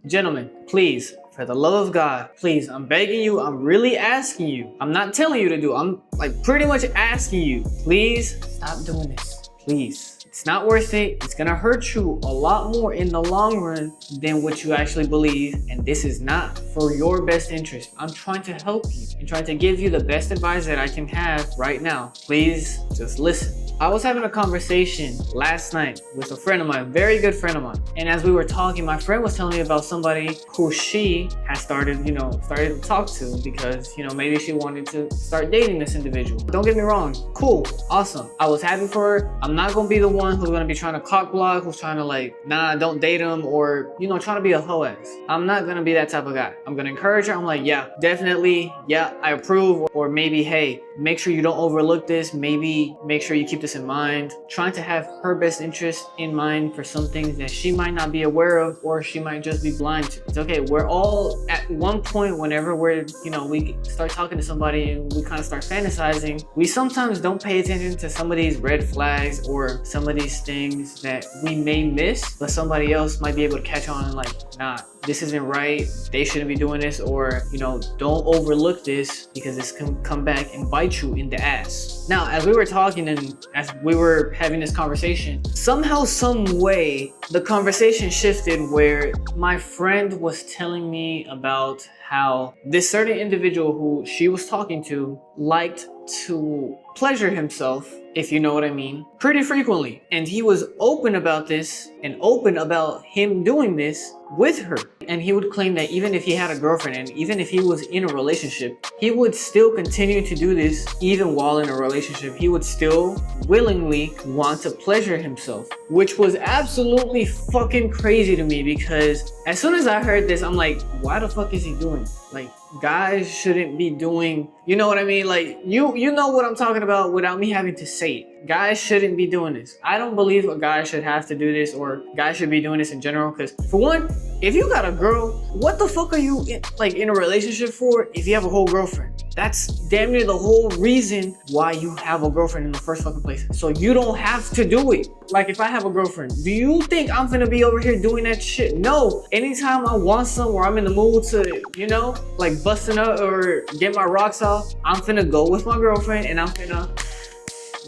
Gentlemen, please, for the love of God, please, I'm begging you, I'm really asking you. I'm not telling you to do, I'm like pretty much asking you, please stop doing this, please. It's not worth it. It's gonna hurt you a lot more in the long run than what you actually believe. And this is not for your best interest. I'm trying to help you and trying to give you the best advice that I can have right now. Please just listen. I was having a conversation last night with a friend of mine, a very good friend of mine. And as we were talking, my friend was telling me about somebody who she has started to talk to because, maybe she wanted to start dating this individual. Don't get me wrong, cool, awesome. I was happy for her. I'm not gonna be the one who's gonna be trying to cock block, who's trying to like, nah, don't date him, or, trying to be a hoe ass. I'm not gonna be that type of guy. I'm gonna encourage her. I'm like, yeah, definitely, yeah, I approve. Or maybe, hey, make sure you don't overlook this. Maybe make sure you keep this in mind. Trying to have her best interest in mind for some things that she might not be aware of, or she might just be blind to. It's okay. We're all at one point whenever we start talking to somebody and we kind of start fantasizing, we sometimes don't pay attention to some of these red flags or some of these things that we may miss, but somebody else might be able to catch on and like, nah, this isn't right, they shouldn't be doing this, or don't overlook this because this can come back and bite you in the ass. Now, as we were talking and as we were having this conversation, somehow, some way, the conversation shifted where my friend was telling me about how this certain individual who she was talking to liked to pleasure himself, if you know what I mean, pretty frequently. And he was open about this and open about him doing this with her. And he would claim that even if he had a girlfriend and even if he was in a relationship, he would still continue to do this even while in a relationship. He would still willingly want to pleasure himself, which was absolutely fucking crazy to me because as soon as I heard this, I'm like, why the fuck is he doing it? Like, guys shouldn't be doing, you know what I mean? Like, you know what I'm talking about without me having to say it. Guys shouldn't be doing this. I don't believe a guy should have to do this or guys should be doing this in general because, for one, if you got a girl, what the fuck are you in a relationship for if you have a whole girlfriend? That's damn near the whole reason why you have a girlfriend in the first fucking place. So you don't have to do it. Like, if I have a girlfriend, do you think I'm gonna be over here doing that shit? No. Anytime I want some or I'm in the mood to, like busting up or get my rocks off, I'm finna go with my girlfriend and I'm finna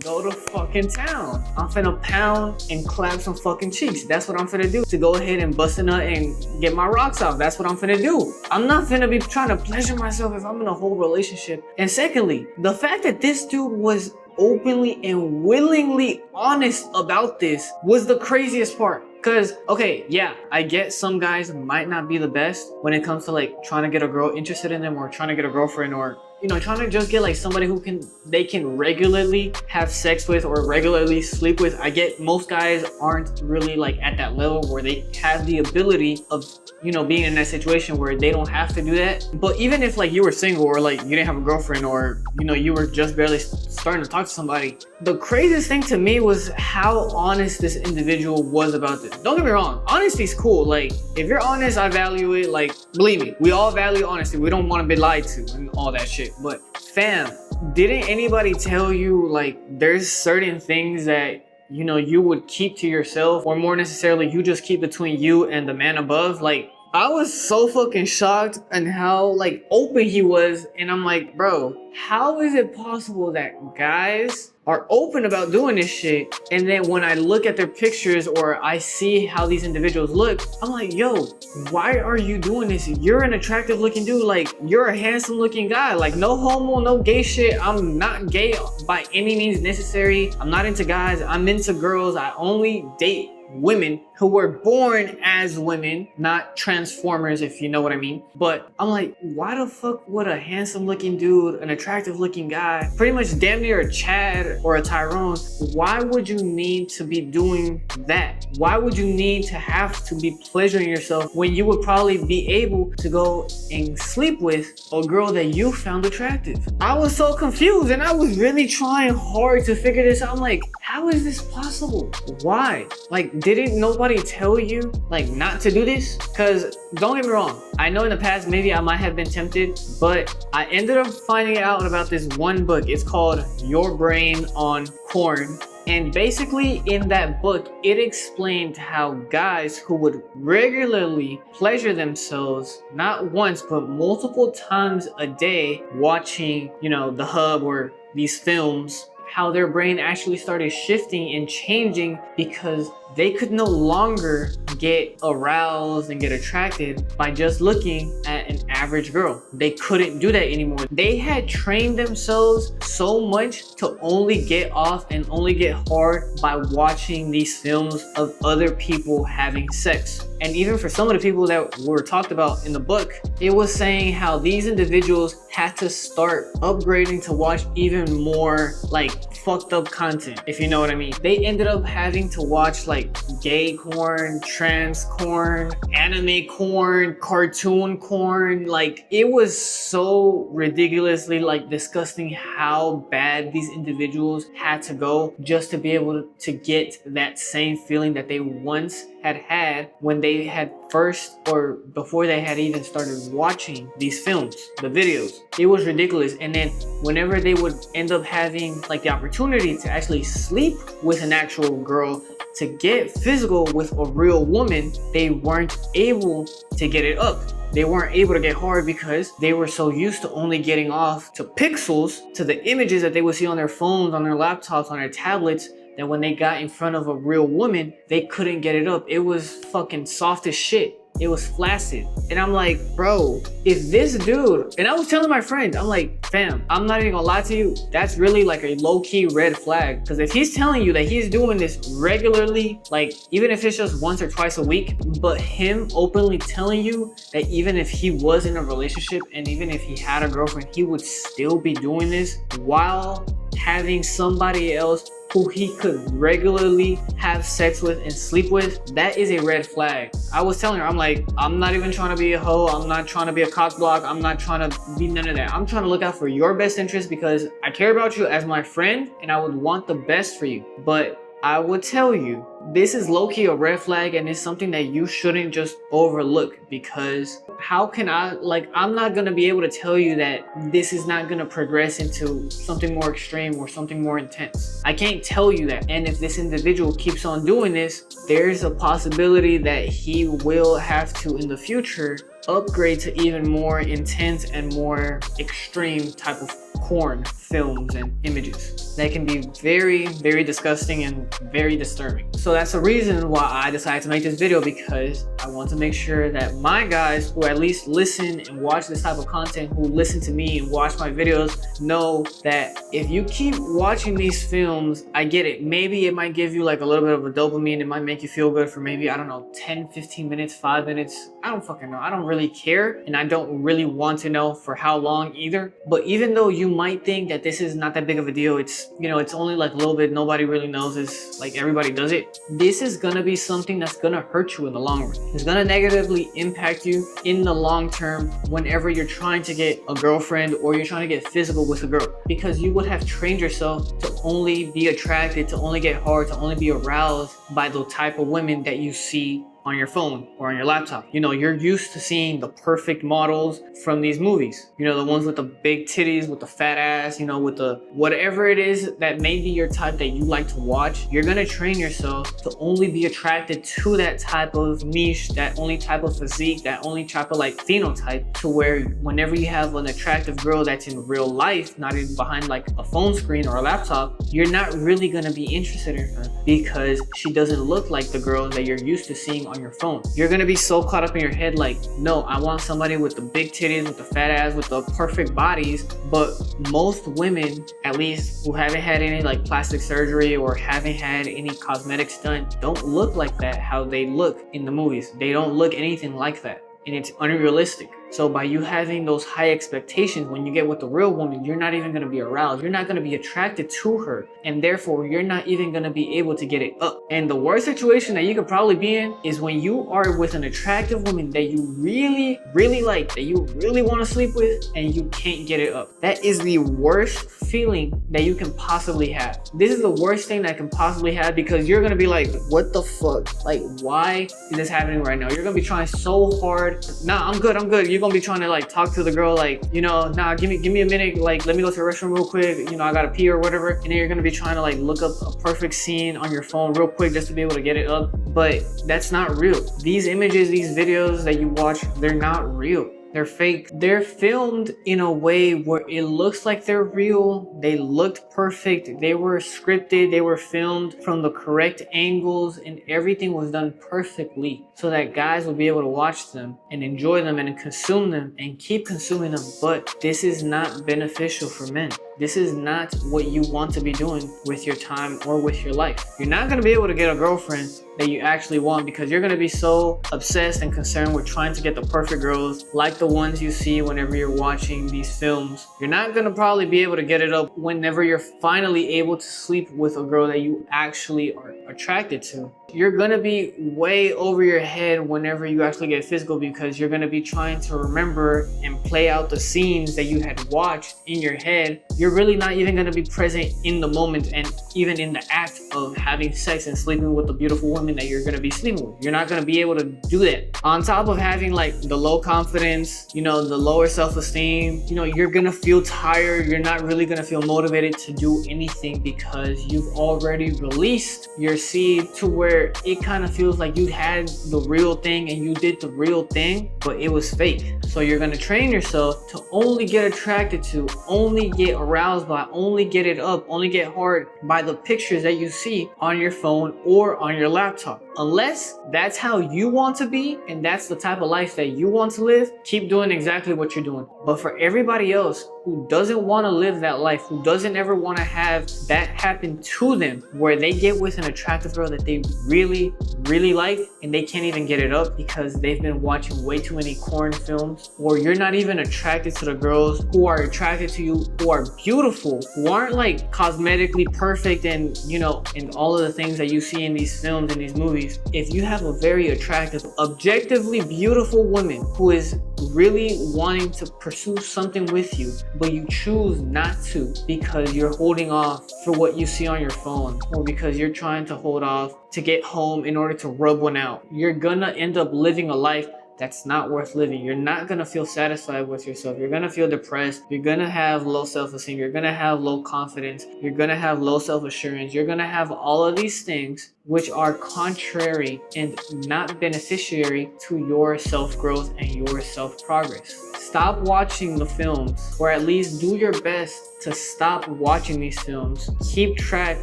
go to fucking town. I'm finna pound and clap some fucking cheeks. That's what I'm finna do. To go ahead and bust a nut and get my rocks off. That's what I'm finna do. I'm not finna be trying to pleasure myself if I'm in a whole relationship. And secondly, the fact that this dude was openly and willingly honest about this was the craziest part. Because, okay, yeah, I get some guys might not be the best when it comes to like trying to get a girl interested in them or trying to get a girlfriend or trying to just get like somebody who they can regularly have sex with or regularly sleep with. I get most guys aren't really like at that level where they have the ability of being in that situation where they don't have to do that. But even if like you were single or like you didn't have a girlfriend or you were just barely starting to talk to somebody, the craziest thing to me was how honest this individual was about this. Don't get me wrong, honesty's cool. Like, if you're honest, I value it. Like, believe me, we all value honesty. We don't want to be lied to and all that shit. But fam, didn't anybody tell you like there's certain things that you would keep to yourself, or more necessarily you just keep between you and the man above? Like, I was so fucking shocked and how like open he was, and I'm like, bro, how is it possible that guys are open about doing this shit, and then when I look at their pictures or I see how these individuals look, I'm like, yo, why are you doing this? You're an attractive looking dude. Like, you're a handsome looking guy. Like, no homo, no gay shit. I'm not gay by any means necessary. I'm not into guys. I'm into girls. I only date women who were born as women, not transformers, if you know what I mean. But I'm like, why the fuck would a handsome looking dude, an attractive looking guy, pretty much damn near a Chad or a Tyrone, why would you need to be doing that? Why would you need to have to be pleasuring yourself when you would probably be able to go and sleep with a girl that you found attractive? I was so confused and I was really trying hard to figure this out. I'm like, how is this possible? Why? Like, didn't nobody tell you like not to do this? Because don't get me wrong, I know in the past maybe I might have been tempted, but I ended up finding out about this one book. It's called Your Brain on Corn. And basically in that book, it explained how guys who would regularly pleasure themselves, not once, but multiple times a day watching, the hub or these films, how their brain actually started shifting and changing because they could no longer get aroused and get attracted by just looking at an average girl. They couldn't do that anymore. They had trained themselves so much to only get off and only get hard by watching these films of other people having sex. And even for some of the people that were talked about in the book, it was saying how these individuals had to start upgrading to watch even more like fucked up content, if you know what I mean. They ended up having to watch like gay corn, trans corn, anime corn, cartoon corn. Like it was so ridiculously like disgusting how bad these individuals had to go just to be able to get that same feeling that they once had when they had first or before they had even started watching these films, the videos. It was ridiculous. And then whenever they would end up having like the opportunity to actually sleep with an actual girl, to get physical with a real woman, they weren't able to get it up. They weren't able to get hard because they were so used to only getting off to pixels, to the images that they would see on their phones, on their laptops, on their tablets, that when they got in front of a real woman, they couldn't get it up. It was fucking soft as shit. It was flaccid. And I'm like, bro, if this dude, and I was telling my friends, I'm like, fam, I'm not even gonna lie to you, that's really like a low-key red flag. Because if he's telling you that he's doing this regularly, like even if it's just once or twice a week, but him openly telling you that even if he was in a relationship and even if he had a girlfriend, he would still be doing this while having somebody else who he could regularly have sex with and sleep with, that is a red flag. I was telling her, I'm like, I'm not even trying to be a hoe. I'm not trying to be a cock block. I'm not trying to be none of that. I'm trying to look out for your best interest because I care about you as my friend and I would want the best for you. But I would tell you, this is low-key a red flag and it's something that you shouldn't just overlook, because how can I'm not gonna be able to tell you that this is not gonna progress into something more extreme or something more intense. I can't tell you that. And if this individual keeps on doing this, there's a possibility that he will have to in the future upgrade to even more intense and more extreme type of porn films and images that can be very, very disgusting and very disturbing. So that's the reason why I decided to make this video, because I want to make sure that my guys who at least listen and watch this type of content, who listen to me and watch my videos, know that if you keep watching these films, I get it, maybe it might give you like a little bit of a dopamine, it might make you feel good for maybe, I don't know, 10, 15 minutes, 5 minutes, I don't fucking know. I don't really care, and I don't really want to know for how long either. But even though you might think that this is not that big of a deal, it's, it's only like a little bit, nobody really knows, it's like everybody does it, this is gonna be something that's gonna hurt you in the long run. It's gonna negatively impact you in the long term whenever you're trying to get a girlfriend or you're trying to get physical with a girl, because you would have trained yourself to only be attracted, to only get hard, to only be aroused by the type of women that you see on your phone or on your laptop. You're used to seeing the perfect models from these movies. The ones with the big titties, with the fat ass, with the whatever it is that may be your type that you like to watch. You're gonna train yourself to only be attracted to that type of niche, that only type of physique, that only type of like phenotype, to where whenever you have an attractive girl that's in real life, not even behind like a phone screen or a laptop, you're not really gonna be interested in her because she doesn't look like the girls that you're used to seeing on your phone. You're gonna be so caught up in your head like, no, I want somebody with the big titties, with the fat ass, with the perfect bodies. But most women, at least who haven't had any like plastic surgery or haven't had any cosmetics done, don't look like that how they look in the movies. They don't look anything like that, and it's unrealistic. So by you having those high expectations, when you get with the real woman, you're not even gonna be aroused. You're not gonna be attracted to her. And therefore, you're not even gonna be able to get it up. And the worst situation that you could probably be in is when you are with an attractive woman that you really, really like, that you really wanna sleep with, and you can't get it up. That is the worst feeling that you can possibly have. This is the worst thing that I can possibly have, because you're gonna be like, what the fuck? Like, why is this happening right now? You're gonna be trying so hard. Nah, I'm good. you're gonna be trying to like talk to the girl like, you know, nah, give me a minute, like let me go to the restroom real quick, you know, I gotta pee or whatever. And then you're gonna be trying to like look up a perfect scene on your phone real quick just to be able to get it up. But that's not real. These images, these videos that you watch, they're not real. They're fake. They're filmed in a way where it looks like they're real. They looked perfect. They were scripted. They were filmed from the correct angles, and everything was done perfectly so that guys would be able to watch them and enjoy them and consume them and keep consuming them. But this is not beneficial for men. This is not what you want to be doing with your time or with your life. You're not going to be able to get a girlfriend that you actually want because you're going to be so obsessed and concerned with trying to get the perfect girls like the ones you see whenever you're watching these films. You're not going to probably be able to get it up whenever you're finally able to sleep with a girl that you actually are attracted to. You're going to be way over your head whenever you actually get physical because you're going to be trying to remember and play out the scenes that you had watched in your head. You're really not even going to be present in the moment and even in the act of having sex and sleeping with the beautiful woman that you're going to be sleeping with. You're not going to be able to do that. On top of having like the low confidence, you know, the lower self-esteem, you know, you're going to feel tired. You're not really going to feel motivated to do anything because you've already released your seed to where it kind of feels like you had the real thing and you did the real thing, but it was fake. So you're going to train yourself to only get attracted to, only get aroused by, only get it up, only get hard by the pictures that you see on your phone or on your laptop. Unless that's how you want to be and that's the type of life that you want to live, keep doing exactly what you're doing. But for everybody else who doesn't want to live that life, who doesn't ever want to have that happen to them, where they get with an attractive girl that they really, really like and they can't even get it up because they've been watching way too many corn films, or you're not even attracted to the girls who are attracted to you, who are beautiful, who aren't like cosmetically perfect and, you know, and all of the things that you see in these films and these movies. If you have a very attractive, objectively beautiful woman who is really wanting to pursue something with you, but you choose not to because you're holding off for what you see on your phone, or because you're trying to hold off to get home in order to rub one out, you're gonna end up living a life that's not worth living. You're not gonna feel satisfied with yourself. You're gonna feel depressed. You're gonna have low self-esteem. You're gonna have low confidence. You're gonna have low self-assurance. You're gonna have all of these things which are contrary and not beneficiary to your self-growth and your self-progress. Stop watching the films, or at least do your best to stop watching these films. Keep track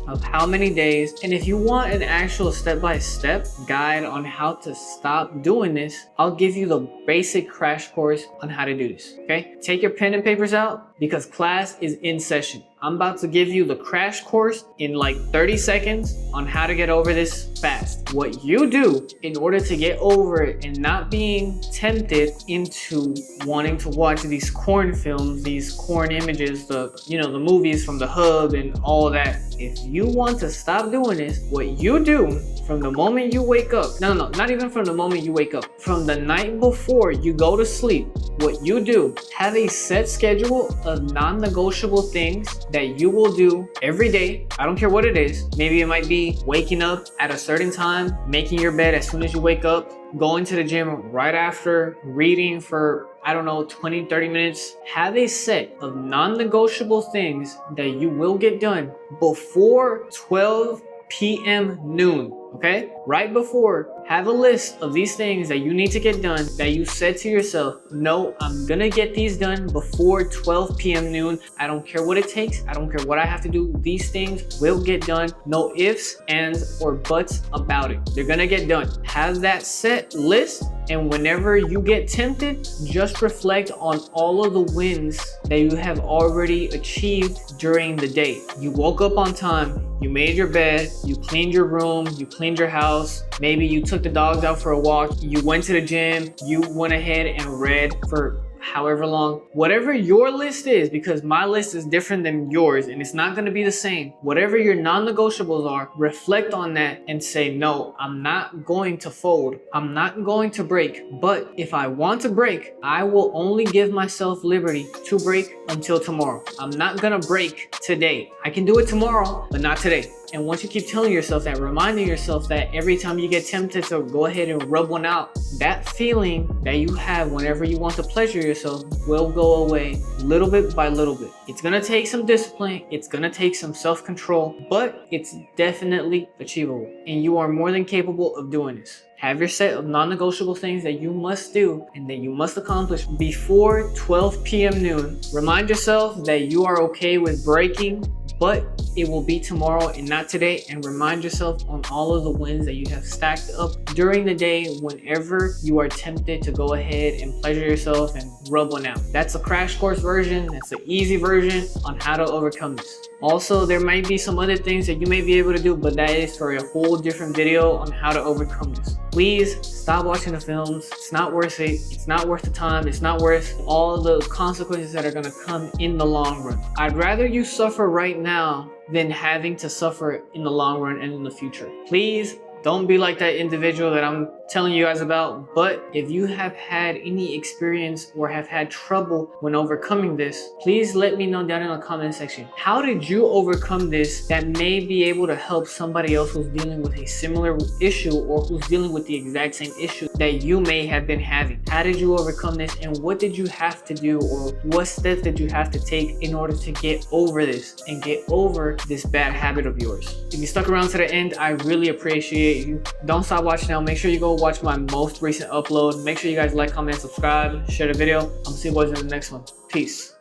of how many days, and if you want an actual step-by-step guide on how to stop doing this, I'll give you the basic crash course on how to do this, okay? Take your pen and papers out because class is in session. I'm about to give you the crash course in like 30 seconds on how to get over this fast. What you do in order to get over it and not being tempted into wanting to watch these corn films, these corn images, the movies from the hub and all that. If you want to stop doing this, what you do from the moment you wake up, no, not even from the moment you wake up, from the night before you go to sleep, what you do, have a set schedule of non-negotiable things that you will do every day. I don't care what it is. Maybe it might be waking up at a certain time, making your bed as soon as you wake up, going to the gym right after, reading for, I don't know, 20, 30 minutes. Have a set of non-negotiable things that you will get done before 12 p.m. noon, okay? Right before, have a list of these things that you need to get done that you said to yourself, no, I'm gonna get these done before 12 p.m. noon. I don't care what it takes. I don't care what I have to do. These things will get done. No ifs, ands, or buts about it. They're gonna get done. Have that set list, and whenever you get tempted, just reflect on all of the wins that you have already achieved during the day. You woke up on time, you made your bed, you cleaned your room, you cleaned your house, maybe you took the dogs out for a walk, you went to the gym, you went ahead and read for however long. Whatever your list is, because my list is different than yours and it's not going to be the same. Whatever your non-negotiables are, reflect on that and say, no, I'm not going to fold. I'm not going to break. But if I want to break, I will only give myself liberty to break until tomorrow. I'm not going to break today. I can do it tomorrow, but not today. And once you keep telling yourself that, reminding yourself that every time you get tempted to go ahead and rub one out, that feeling that you have whenever you want to pleasure yourself will go away little bit by little bit. It's gonna take some discipline, it's gonna take some self-control, but it's definitely achievable. And you are more than capable of doing this. Have your set of non-negotiable things that you must do and that you must accomplish before 12 p.m. noon. Remind yourself that you are okay with breaking, but it will be tomorrow and not today. And remind yourself on all of the wins that you have stacked up during the day whenever you are tempted to go ahead and pleasure yourself and rub one out. That's a crash course version. That's the easy version on how to overcome this. Also, there might be some other things that you may be able to do, but that is for a whole different video on how to overcome this. Please stop watching the films. It's not worth it. It's not worth the time. It's not worth all the consequences that are gonna come in the long run. I'd rather you suffer right now than having to suffer in the long run and in the future. Please don't be like that individual that I'm telling you guys about. But if you have had any experience or have had trouble when overcoming this, please let me know down in the comment section. How did you overcome this that may be able to help somebody else who's dealing with a similar issue or who's dealing with the exact same issue that you may have been having? How did you overcome this, and what did you have to do, or what steps did you have to take in order to get over this and get over this bad habit of yours? If you stuck around to the end, I really appreciate you. Don't stop watching now. Make sure you go watch my most recent upload. Make sure you guys like, comment, subscribe, share the video. I'm gonna see you boys in the next one. Peace.